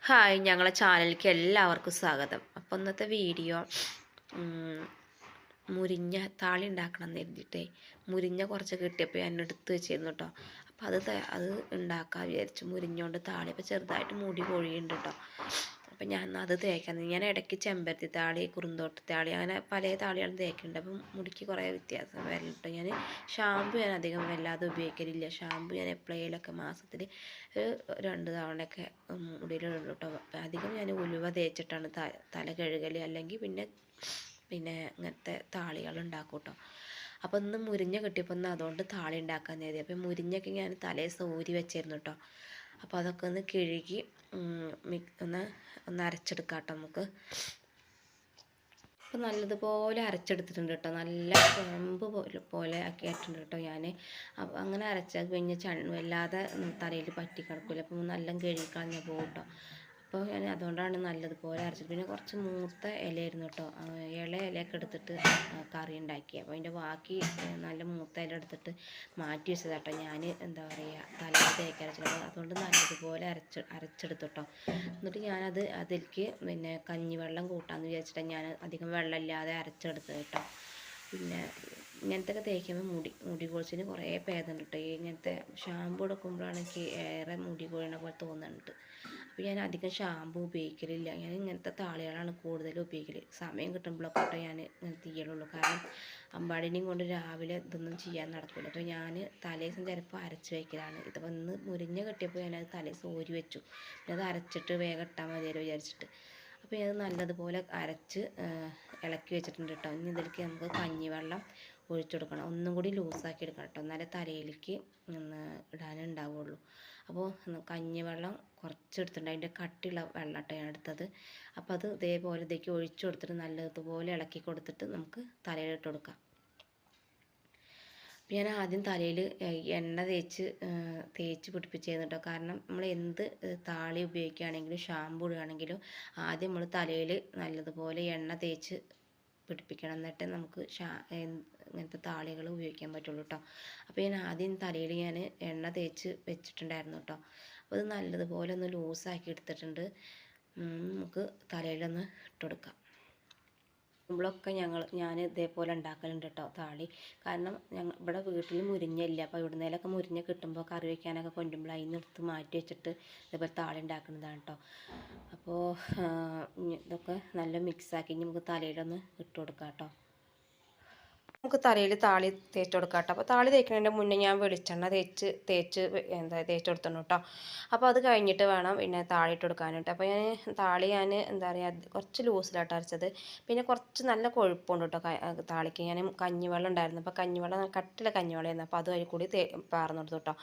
Hi, ഞങ്ങളെ ചാനലിലേക്ക് എല്ലാവർക്കും സ്വാഗതം. അപ്പോൾ ഇന്നത്തെ വീഡിയോ മുരിഞ്ഞ താളി ഉണ്ടാക്കണം എന്ന് കരുതിയിട്ടേ മുരിഞ്ഞ കുറച്ച് കിട്ടിയപ്പോൾ ഞാൻ എടുത്ത് വെച്ചിരുന്നു കേട്ടോ. അപ്പോൾ അത് ഉണ്ടാക്കാൻ വിചാരിച്ചു. മുരിഞ്ഞോണ്ട് താളി അപ്പോൾ ചെറുതായിട്ട് മുടി കൊഴിയുണ്ട് കേട്ടോ. അപ്പം ഞാൻ അത് തേക്കാൻ ഞാൻ ഇടയ്ക്ക് ചെമ്പരത്തി താളി, കുറുന്തോട്ടി താളി, അങ്ങനെ പല താളികളും തേക്കുന്നുണ്ട്. അപ്പം മുടിക്ക് കുറേ വ്യത്യാസം വരലിട്ടോ. ഞാൻ ഷാമ്പു ഞാൻ അധികം വല്ലാതെ ഉപയോഗിക്കലില്ല. ഷാമ്പു ഞാൻ എപ്പോഴേലൊക്കെ മാസത്തിൽ 2 തവണയൊക്കെ മുടിയിലിടും കേട്ടോ. അധികം ഞാൻ ഉലുവ തേച്ചിട്ടാണ് തല കഴുകൽ, അല്ലെങ്കിൽ പിന്നെ ഇങ്ങനത്തെ താളികൾ ഉണ്ടാക്കും കേട്ടോ. അപ്പോൾ ഇന്ന് മുരിഞ്ഞ കിട്ടിയപ്പോൾ ഒന്ന് അതുകൊണ്ട് താളി ഉണ്ടാക്കാൻ കരുതി. അപ്പോൾ മുരിഞ്ഞൊക്കെ ഞാൻ തലേദിവസം ഊരി വെച്ചിരുന്നു കേട്ടോ. അപ്പോൾ അതൊക്കെ ഒന്ന് കഴുകി ഒന്ന് അരച്ചെടുക്കാം കേട്ടോ നമുക്ക്. അപ്പോൾ നല്ലതുപോലെ അരച്ചെടുത്തിട്ടുണ്ട് കേട്ടോ. നല്ല കുഴമ്പ് പോലെ ആക്കിയിട്ടുണ്ട് കേട്ടോ ഞാൻ. അപ്പോൾ അങ്ങനെ അരച്ചാൽ കഴിഞ്ഞ് വല്ലാതെ തലയിൽ പറ്റി കിടക്കില്ല. അപ്പോൾ നല്ല കഴുകി കളഞ്ഞ പോകും കേട്ടോ. അപ്പോൾ ഞാൻ അതുകൊണ്ടാണ് നല്ലതുപോലെ അരച്ചത്. പിന്നെ കുറച്ച് മൂത്ത ഇലയായിരുന്നു കേട്ടോ. ഇലയൊക്കെ എടുത്തിട്ട് കറി ഉണ്ടാക്കി. അപ്പോൾ അതിൻ്റെ ബാക്കി നല്ല മൂത്ത ഇല എടുത്തിട്ട് മാറ്റി വെച്ചത് കേട്ടോ. ഞാൻ എന്താ പറയുക, തലയിൽ തേക്കാൻ അരച്ചത്. അതുകൊണ്ട് നല്ലതുപോലെ അരച്ചെടുത്തു കേട്ടോ. എന്നിട്ട് ഞാനത് അതിലേക്ക് കഞ്ഞിവെള്ളം കൂട്ടാമെന്ന് വിചാരിച്ചിട്ടാണ് ഞാൻ അധികം വെള്ളമില്ലാതെ അരച്ചെടുത്തത് കേട്ടോ. പിന്നെ ഇങ്ങനത്തെ ഒക്കെ തേക്കുമ്പോൾ മുടി കൊഴിച്ചിന് കുറേ ഭേദമുണ്ട് കേട്ടോ. ഇങ്ങനത്തെ ഷാമ്പു എടുക്കുമ്പോഴാണ് എനിക്ക് ഏറെ മുടി കൊഴിയണ പോലെ തോന്നുന്നുണ്ട്. അപ്പോൾ ഞാൻ അധികം ഷാമ്പു ഉപയോഗിക്കലില്ല. ഞാൻ ഇങ്ങനത്തെ താളികളാണ് കൂടുതലും ഉപയോഗിക്കൽ. സമയം കിട്ടുമ്പോഴൊക്കെ കേട്ടോ ഞാൻ ഇങ്ങനത്തെ ചെയ്യലുള്ളൂ. കാരണം അമ്പാടിനെയും കൊണ്ട് രാവിലെ ഇതൊന്നും ചെയ്യാൻ നടക്കില്ല. അപ്പോൾ ഞാൻ തലേദിവസം ചിലപ്പോൾ അരച്ച് വയ്ക്കലാണ്. ഇതിപ്പോൾ ഇന്ന് മുരിഞ്ഞ കെട്ടിയപ്പോൾ ഞാനത് തലേദിവസം ഊരി വെച്ചു. പിന്നെ അത് അരച്ചിട്ട് വേഗം ഇട്ടാൽ മതിയല്ലോ വിചാരിച്ചിട്ട്. അപ്പോൾ അത് നല്ലതുപോലെ അരച്ച് ഇളക്കി വെച്ചിട്ടുണ്ട് കേട്ടോ. ഇനി ഇതിലേക്ക് നമുക്ക് കഞ്ഞിവെള്ളം ഒഴിച്ചു കൊടുക്കണം. ഒന്നും കൂടി ലൂസാക്കി എടുക്കണം കേട്ടോ. എന്നാലേ തലയിലേക്ക് ഇടാനുണ്ടാവുള്ളൂ. അപ്പോൾ കഞ്ഞിവെള്ളം കുറച്ച് എടുത്തിട്ടുണ്ട്. അതിൻ്റെ കട്ടിയുള്ള വെള്ളം കേട്ടോ ഞാൻ എടുത്തത്. അപ്പോൾ അത് ഇതേപോലെ ഇതേക്ക് ഒഴിച്ചു കൊടുത്തിട്ട് നല്ലതുപോലെ ഇളക്കി കൊടുത്തിട്ട് നമുക്ക് തലയിലിട്ട് കൊടുക്കാം. അപ്പോൾ ഞാൻ ആദ്യം തലയിൽ എണ്ണ തേച്ച് പിടിപ്പിച്ചിരുന്നു കേട്ടോ. കാരണം നമ്മൾ എന്ത് താളി ഉപയോഗിക്കുകയാണെങ്കിലും ഷാമ്പു ഇടുകയാണെങ്കിലും ആദ്യം നമ്മൾ തലയിൽ നല്ലതുപോലെ എണ്ണ തേച്ച് പിടിപ്പിക്കണം. എന്നിട്ട് നമുക്ക് ഇങ്ങനത്തെ താളികൾ ഉപയോഗിക്കാൻ പറ്റുള്ളൂ കേട്ടോ. അപ്പോൾ ഞാൻ ആദ്യം തലയിൽ ഞാൻ എണ്ണ തേച്ച് വെച്ചിട്ടുണ്ടായിരുന്നു കേട്ടോ. അപ്പോൾ അത് നല്ലതുപോലെ ഒന്ന് ലൂസാക്കി എടുത്തിട്ടുണ്ട്. നമുക്ക് തലയിലൊന്ന് ഇട്ട് കൊടുക്കാം. ൊക്കെ ഞാൻ ഇതേപോലെ ഉണ്ടാക്കലുണ്ട് കേട്ടോ താളി. കാരണം ഇവിടെ വീട്ടിൽ മുരിഞ്ഞില്ല. അപ്പോൾ ഇവിടുന്നേലൊക്കെ മുരിഞ്ഞ കിട്ടുമ്പോൾ കറി വയ്ക്കാനൊക്കെ കൊണ്ടുമ്പോൾ അതിന് എടുത്ത് മാറ്റി വെച്ചിട്ട് ഇതേപോലെ താളി ഉണ്ടാക്കുന്നതാണ് കേട്ടോ. അപ്പോൾ ഇതൊക്കെ നല്ല മിക്സാക്കി നമുക്ക് തലയിലൊന്ന് ഇട്ട് കൊടുക്കാം കേട്ടോ. നമുക്ക് തലയിൽ താളി തേച്ച് കൊടുക്കാം കേട്ടോ. അപ്പോൾ താളി തേക്കുന്നതിൻ്റെ മുന്നേ ഞാൻ വെളിച്ചെണ്ണ തേച്ച് കൊടുത്തോളൂ കേട്ടോ. അപ്പോൾ അത് കഴിഞ്ഞിട്ട് വേണം പിന്നെ താളി ഇട്ട് കൊടുക്കാനായിട്ട്. അപ്പോൾ ഞാൻ എന്താ പറയുക, കുറച്ച് ലൂസിലായിട്ട് അരച്ചത്. പിന്നെ കുറച്ച് നല്ല കൊഴുപ്പുണ്ട് കേട്ടോ താളിക്ക്. ഞാൻ കഞ്ഞിവെള്ളം ഉണ്ടായിരുന്നു. അപ്പോൾ കഞ്ഞിവെള്ളം കട്ടിയുള്ള കഞ്ഞിവെള്ളമായിരുന്നു. അപ്പോൾ അത് വഴി കൂടി പാർന്നു കൊടുത്തു കേട്ടോ.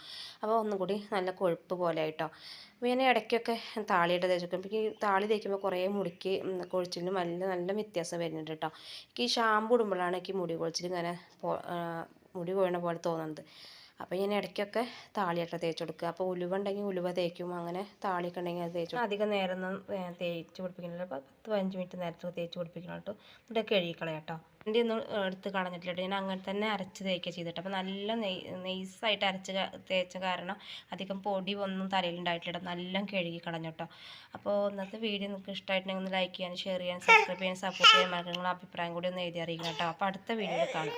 അപ്പോൾ ഒന്നും കൂടി നല്ല കൊഴുപ്പ് പോലെ ആയിട്ടോ. അപ്പോൾ ഞാൻ ഇടയ്ക്കൊക്കെ താളിയിട്ട് തേച്ച് വെക്കും. എനിക്ക് താളി തേക്കുമ്പോൾ കുറേ മുടിക്ക് കൊഴിച്ചിലും നല്ല വ്യത്യാസം വരുന്നുണ്ട് കേട്ടോ. എനിക്ക് ഈ ഷാമ്പു ഇടുമ്പോഴാണ് എനിക്ക് മുടി കൊഴിച്ചിൽ ഇങ്ങനെ മുടി കൊഴിയണ പോലെ തോന്നുന്നത്. അപ്പോൾ ഞാൻ ഇടയ്ക്കൊക്കെ താളിയൊക്കെ തേച്ച് കൊടുക്കുക. അപ്പോൾ ഉലുവ ഉണ്ടെങ്കിൽ ഉലുവ തേക്കും. അങ്ങനെ താളിയൊക്കെ ഉണ്ടെങ്കിൽ അത് തേച്ചു. അധികം നേരമൊന്നും തേച്ച് പിടിപ്പിക്കുന്നില്ല. അപ്പോൾ 10-15 മിനിറ്റ് നേരത്തെ തേച്ച് പിടിപ്പിക്കണം കേട്ടോ. എന്നിട്ട് കഴുകിക്കളയാം കേട്ടോ. എൻ്റെ ഒന്നും എടുത്ത് കളഞ്ഞിട്ടില്ല. ഞാൻ അങ്ങനെ തന്നെ അരച്ച് തേക്കുക ചെയ്തിട്ട്. അപ്പോൾ നല്ല നൈസായിട്ട് തേച്ച കാരണം അധികം പൊടി ഒന്നും തലയിലുണ്ടായിട്ടില്ല. നല്ല കഴുകി കളഞ്ഞു കേട്ടോ. അപ്പോൾ ഇന്നത്തെ വീഡിയോ നിങ്ങൾക്ക് ഇഷ്ടമായിട്ടുണ്ടെങ്കിൽ ഒന്ന് ലൈക്ക് ചെയ്യാനും ഷെയർ ചെയ്യാനും സബ്സ്ക്രൈബ് ചെയ്യാനും സപ്പോർട്ട് ചെയ്യാൻ നിങ്ങളുടെ അഭിപ്രായം കൂടി ഒന്ന് എഴുതി അറിയിക്കണം കേട്ടോ. അപ്പോൾ അടുത്ത വീഡിയോയിൽ കാണാം.